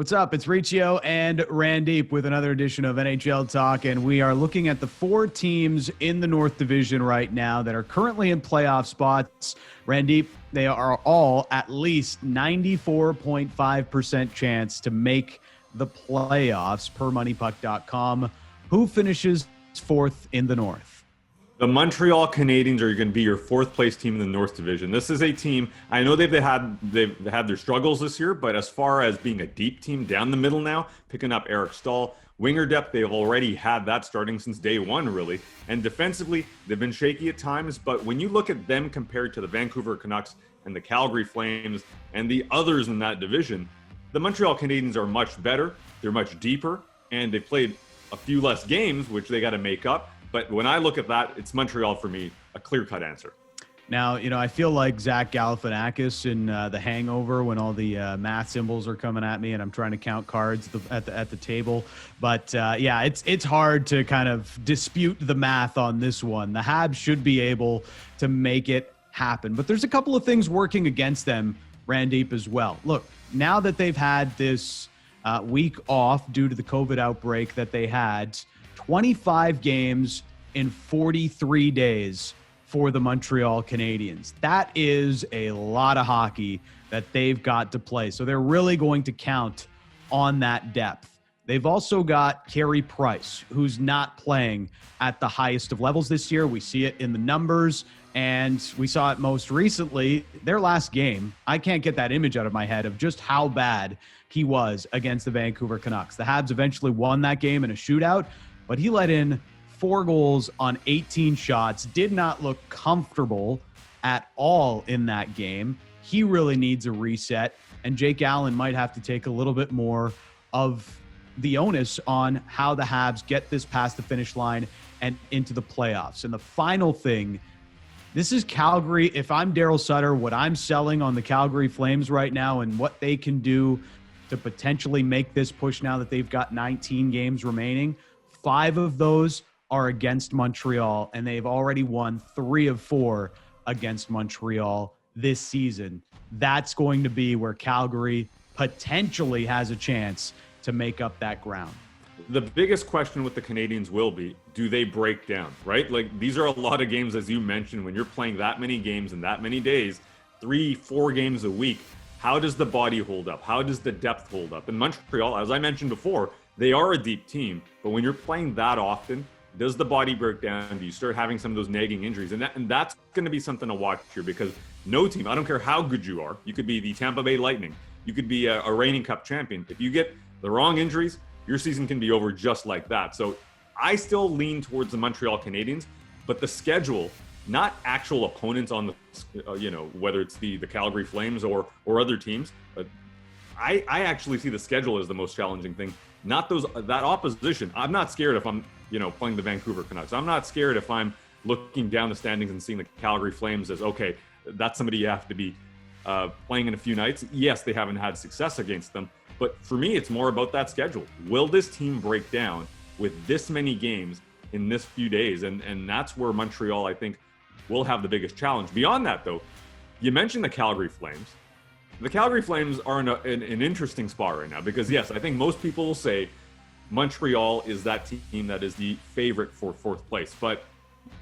What's up? It's Riccio and Randip with another edition of NHL Talk, and we are looking at the four teams in the North Division right now that are currently in playoff spots. Randip, they are all at least 94.5% chance to make the playoffs per MoneyPuck.com. Who finishes fourth in the North? The Montreal Canadiens are going to be your fourth place team in the North Division. This is a team, I know they've had their struggles this year, but as far as being a deep team down the middle now, picking up Eric Stahl, winger depth, they've already had that starting since day one, really. And defensively, they've been shaky at times, but when you look at them compared to the Vancouver Canucks and the Calgary Flames and the others in that division, the Montreal Canadiens are much better, they're much deeper, and they've played a few less games, which they got to make up. But when I look at that, it's Montreal for me, a clear-cut answer. Now, I feel like Zach Galifianakis in The Hangover when all the math symbols are coming at me and I'm trying to count cards at the table. But yeah, it's hard to kind of dispute the math on this one. The Habs should be able to make it happen. But there's a couple of things working against them, Randip, as well. Look, now that they've had this week off due to the COVID outbreak that they had, 25 games in 43 days for the Montreal Canadiens. That is a lot of hockey that they've got to play. So they're really going to count on that depth. They've also got Carey Price, who's not playing at the highest of levels this year. We see it in the numbers, and we saw it most recently. Their last game, I can't get that image out of my head of just how bad he was against the Vancouver Canucks. The Habs eventually won that game in a shootout, but he let in 4 goals on 18 shots, did not look comfortable at all in that game. He really needs a reset, and Jake Allen might have to take a little bit more of the onus on how the Habs get this past the finish line and into the playoffs. And the final thing, this is Calgary. If I'm Daryl Sutter, what I'm selling on the Calgary Flames right now and what they can do to potentially make this push now that they've got 19 games remaining, 5 of those are against Montreal, and they've already won 3 of 4 against Montreal this season. That's going to be where Calgary potentially has a chance to make up that ground. The biggest question with the Canadiens will be, do they break down, right? Like, these are a lot of games, as you mentioned, when you're playing that many games in that many days, 3-4 games a week. How does the body hold up? How does the depth hold up? In Montreal, as I mentioned before, they are a deep team, but when you're playing that often, does the body break down? Do you start having some of those nagging injuries? And that's going to be something to watch here, because no team, I don't care how good you are, you could be the Tampa Bay Lightning, you could be a reigning Cup champion. If you get the wrong injuries, your season can be over just like that. So I still lean towards the Montreal Canadiens, but the schedule, not actual opponents on the, whether it's the Calgary Flames or other teams, but I actually see the schedule as the most challenging thing. Not that opposition. I'm not scared if I'm, playing the Vancouver Canucks. I'm not scared if I'm looking down the standings and seeing the Calgary Flames as, okay, that's somebody you have to be playing in a few nights. Yes, they haven't had success against them, but for me, it's more about that schedule. Will this team break down with this many games in this few days? And that's where Montreal, I think, will have the biggest challenge. Beyond that, though, you mentioned the Calgary Flames. The Calgary Flames are in an interesting spot right now because, yes, I think most people will say Montreal is that team that is the favorite for 4th place. But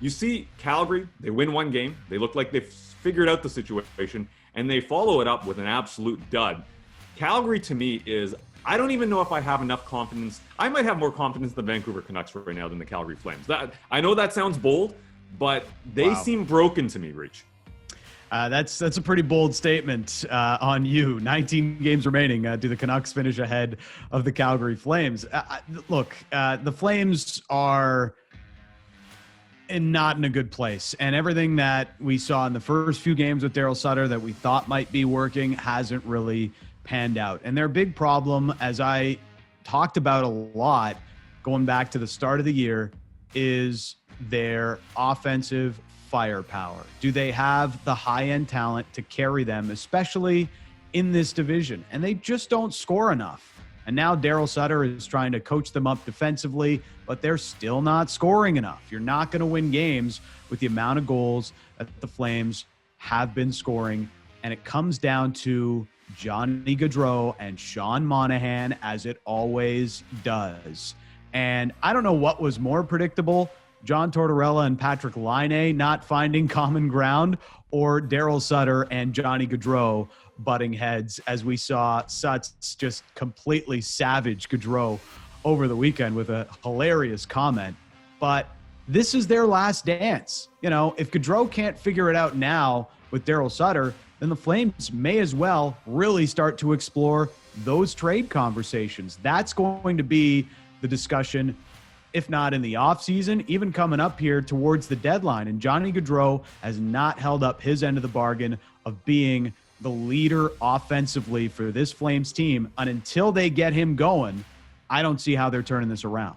you see Calgary, they win 1 game. They look like they've figured out the situation, and they follow it up with an absolute dud. Calgary, to me, I don't even know if I have enough confidence. I might have more confidence in the Vancouver Canucks right now than the Calgary Flames. I know that sounds bold, but they seem broken to me, Reach. That's a pretty bold statement on you. 19 games remaining. Do the Canucks finish ahead of the Calgary Flames? Look, the Flames are not in a good place. And everything that we saw in the first few games with Daryl Sutter that we thought might be working hasn't really panned out. And their big problem, as I talked about a lot going back to the start of the year, is their offensive firepower. Do they have the high-end talent to carry them, especially in this division? And they just don't score enough. And now Daryl Sutter is trying to coach them up defensively, but they're still not scoring enough. You're not going to win games with the amount of goals that the Flames have been scoring. And it comes down to Johnny Gaudreau and Sean Monahan, as it always does. And I don't know what was more predictable, John Tortorella and Patrick Laine not finding common ground, or Daryl Sutter and Johnny Gaudreau butting heads, as we saw Suts just completely savage Gaudreau over the weekend with a hilarious comment. But this is their last dance. You know, if Gaudreau can't figure it out now with Daryl Sutter, then the Flames may as well really start to explore those trade conversations. That's going to be the discussion, if not in the offseason, even coming up here towards the deadline. And Johnny Gaudreau has not held up his end of the bargain of being the leader offensively for this Flames team. And until they get him going, I don't see how they're turning this around.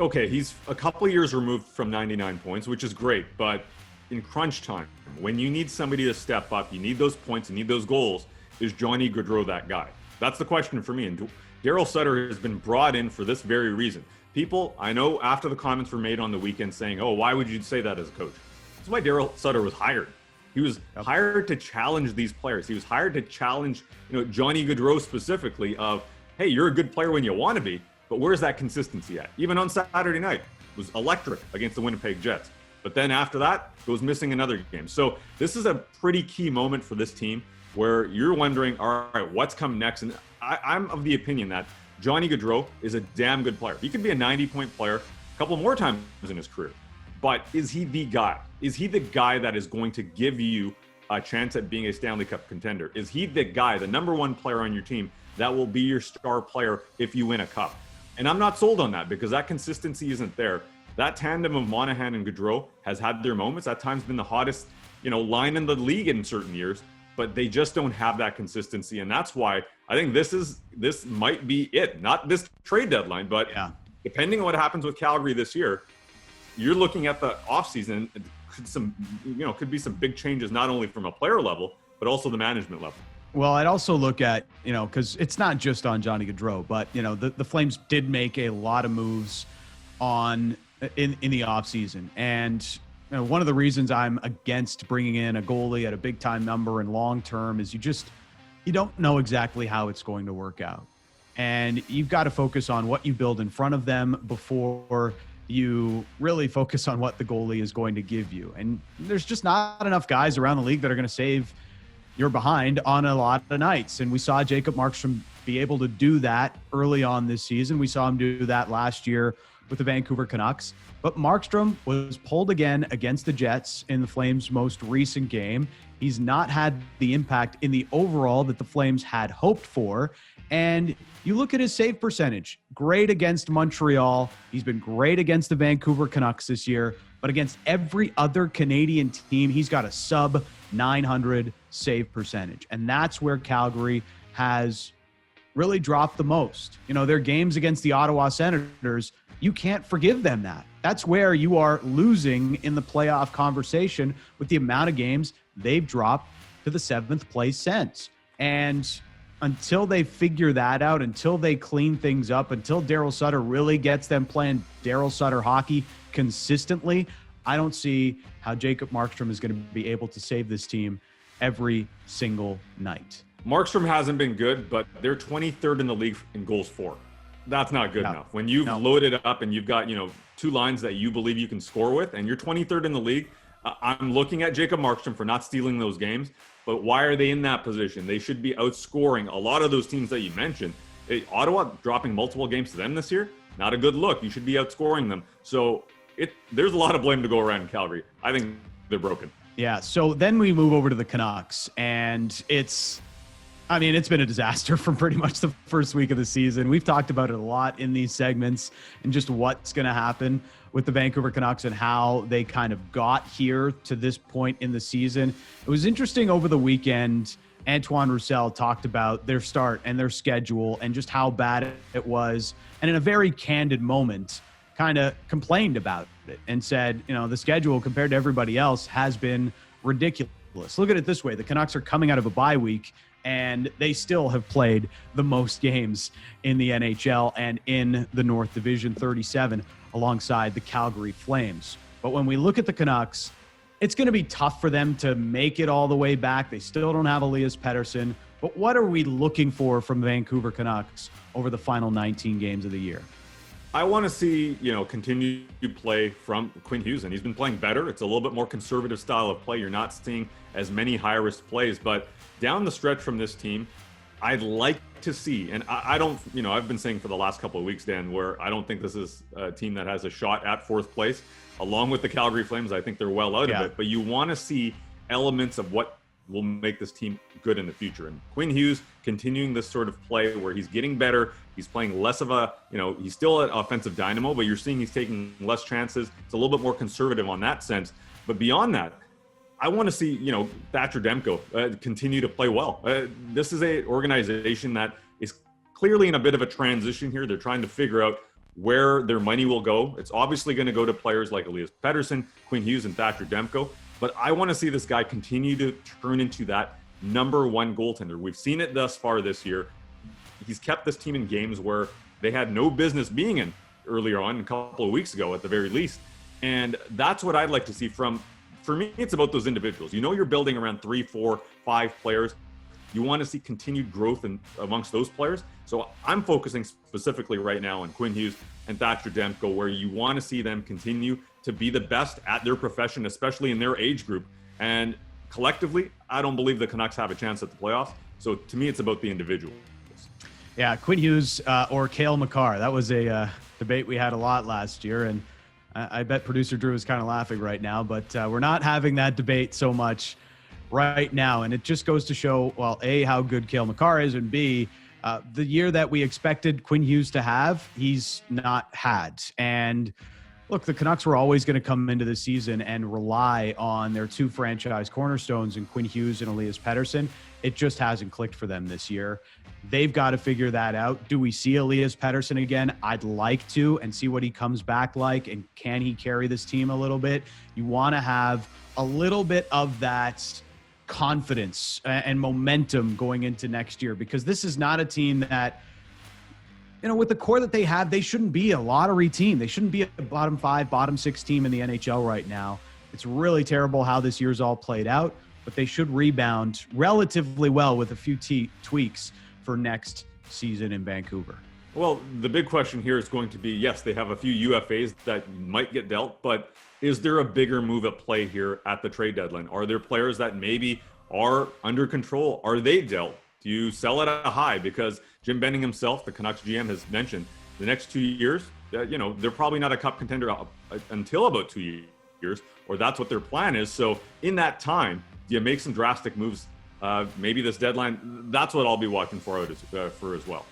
Okay, he's a couple of years removed from 99 points, which is great. But in crunch time, when you need somebody to step up, you need those points, you need those goals, is Johnny Gaudreau that guy? That's the question for me. And Daryl Sutter has been brought in for this very reason. People, I know after the comments were made on the weekend saying, oh, why would you say that as a coach? That's why Daryl Sutter was hired. He was hired to challenge these players. He was hired to challenge, Johnny Gaudreau specifically of, hey, you're a good player when you want to be, but where's that consistency at? Even on Saturday night, it was electric against the Winnipeg Jets. But then after that, goes missing another game. So this is a pretty key moment for this team where you're wondering, all right, what's come next? And I'm of the opinion that Johnny Gaudreau is a damn good player. He could be a 90-point player a couple more times in his career. But is he the guy? Is he the guy that is going to give you a chance at being a Stanley Cup contender? Is he the guy, the number one player on your team that will be your star player if you win a cup? And I'm not sold on that because that consistency isn't there. That tandem of Monahan and Gaudreau has had their moments. At times been the hottest, line in the league in certain years, but they just don't have that consistency. And that's why I think this might be it. Not this trade deadline, but depending on what happens with Calgary this year, you're looking at the offseason. Could be some big changes, not only from a player level, but also the management level. Well, I'd also look at, because it's not just on Johnny Gaudreau, but, the Flames did make a lot of moves in the offseason. And one of the reasons I'm against bringing in a goalie at a big time number and long term is you don't know exactly how it's going to work out. And you've got to focus on what you build in front of them before you really focus on what the goalie is going to give you. And there's just not enough guys around the league that are going to save your behind on a lot of nights. And we saw Jacob Markstrom be able to do that early on this season. We saw him do that last year with the Vancouver Canucks. But Markstrom was pulled again against the Jets in the Flames' most recent game. He's not had the impact in the overall that the Flames had hoped for. And you look at his save percentage, great against Montreal. He's been great against the Vancouver Canucks this year. But against every other Canadian team, he's got a sub 900 save percentage. And that's where Calgary has really dropped the most. Their games against the Ottawa Senators, you can't forgive them that. That's where you are losing in the playoff conversation with the amount of games they've dropped to the 7th place Sens. And until they figure that out, until they clean things up, until Daryl Sutter really gets them playing Daryl Sutter hockey consistently, I don't see how Jacob Markstrom is going to be able to save this team every single night. Markstrom hasn't been good, but they're 23rd in the league in goals for. That's not good enough. When you've loaded up and you've got, two lines that you believe you can score with, and you're 23rd in the league, I'm looking at Jacob Markstrom for not stealing those games. But why are they in that position? They should be outscoring a lot of those teams that you mentioned. Ottawa dropping multiple games to them this year, not a good look. You should be outscoring them. So there's a lot of blame to go around in Calgary. I think they're broken. Yeah, so then we move over to the Canucks, and it's been a disaster from pretty much the first week of the season. We've talked about it a lot in these segments and just what's going to happen with the Vancouver Canucks and how they kind of got here to this point in the season. It was interesting over the weekend. Antoine Roussel talked about their start and their schedule and just how bad it was. And in a very candid moment, kind of complained about it and said, the schedule compared to everybody else has been ridiculous. Look at it this way. The Canucks are coming out of a bye week, and they still have played the most games in the NHL and in the North Division, 37, alongside the Calgary Flames. But when we look at the Canucks, it's going to be tough for them to make it all the way back. They still don't have Elias Pettersson, But what are we looking for from Vancouver Canucks over the final 19 games of the year? I want to see, continued play from Quinn Hughes, and he's been playing better. It's a little bit more conservative style of play. You're not seeing as many high-risk plays, but down the stretch from this team, I'd like to see, and I don't, I've been saying for the last couple of weeks, Dan, where I don't think this is a team that has a shot at fourth place. Along with the Calgary Flames, I think they're well out of it, but you want to see elements of what will make this team good in the future. And Quinn Hughes continuing this sort of play where he's getting better. He's playing less of a, he's still an offensive dynamo, but you're seeing he's taking less chances. It's a little bit more conservative on that sense. But beyond that, I want to see, Thatcher Demko continue to play well. This is an organization that is clearly in a bit of a transition here. They're trying to figure out where their money will go. It's obviously going to go to players like Elias Pettersson, Quinn Hughes, and Thatcher Demko. But I want to see this guy continue to turn into that number one goaltender. We've seen it thus far this year. He's kept this team in games where they had no business being in earlier on, a couple of weeks ago at the very least. And that's what I'd like to see for me, it's about those individuals. You're building around 3, 4, 5 players. You want to see continued growth amongst those players. So I'm focusing specifically right now on Quinn Hughes and Thatcher Demko, where you want to see them continue to be the best at their profession, especially in their age group. And collectively, I don't believe the Canucks have a chance at the playoffs. So to me, it's about the individuals. Yeah, Quinn Hughes or Cale Makar. That was a debate we had a lot last year. And I bet producer Drew is kind of laughing right now, but we're not having that debate so much right now. And it just goes to show, well, A, how good Cale Makar is, and B, the year that we expected Quinn Hughes to have, he's not had. And look, the Canucks were always going to come into the season and rely on their 2 franchise cornerstones in Quinn Hughes and Elias Pettersson. It just hasn't clicked for them this year. They've got to figure that out. Do we see Elias Pettersson again? I'd like to, and see what he comes back like, and can he carry this team a little bit? You want to have a little bit of that confidence and momentum going into next year, because this is not a team that, with the core that they have, they shouldn't be a lottery team. They shouldn't be a bottom 5, bottom 6 team in the NHL right now. It's really terrible how this year's all played out, but they should rebound relatively well with a few tweaks for next season in Vancouver. Well, the big question here is going to be, yes, they have a few UFAs that might get dealt, but is there a bigger move at play here at the trade deadline? Are there players that maybe are under control? Are they dealt? Do you sell at a high? Because Jim Benning himself, the Canucks GM, has mentioned the next 2 years, they're probably not a cup contender until about 2 years, or that's what their plan is. So in that time, do you make some drastic moves? Maybe this deadline, that's what I'll be watching for as well.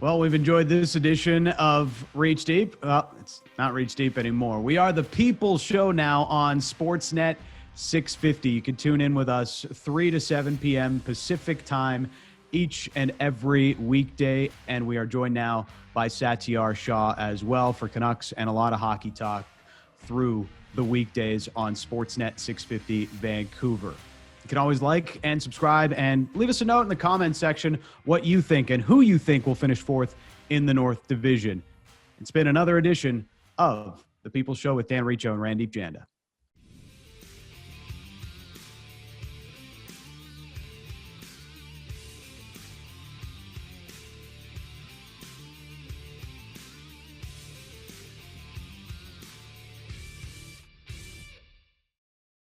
Well, we've enjoyed this edition of Reach Deep. Well, it's not Reach Deep anymore. We are the People's Show now on Sportsnet 650. You can tune in with us 3 to 7 p.m. Pacific time each and every weekday. And we are joined now by Satyar Shah as well for Canucks and a lot of hockey talk through the weekdays on Sportsnet 650 Vancouver. You can always like and subscribe and leave us a note in the comments section what you think and who you think will finish 4th in the North Division. It's been another edition of The People's Show with Dan Riccio and Randip Janda.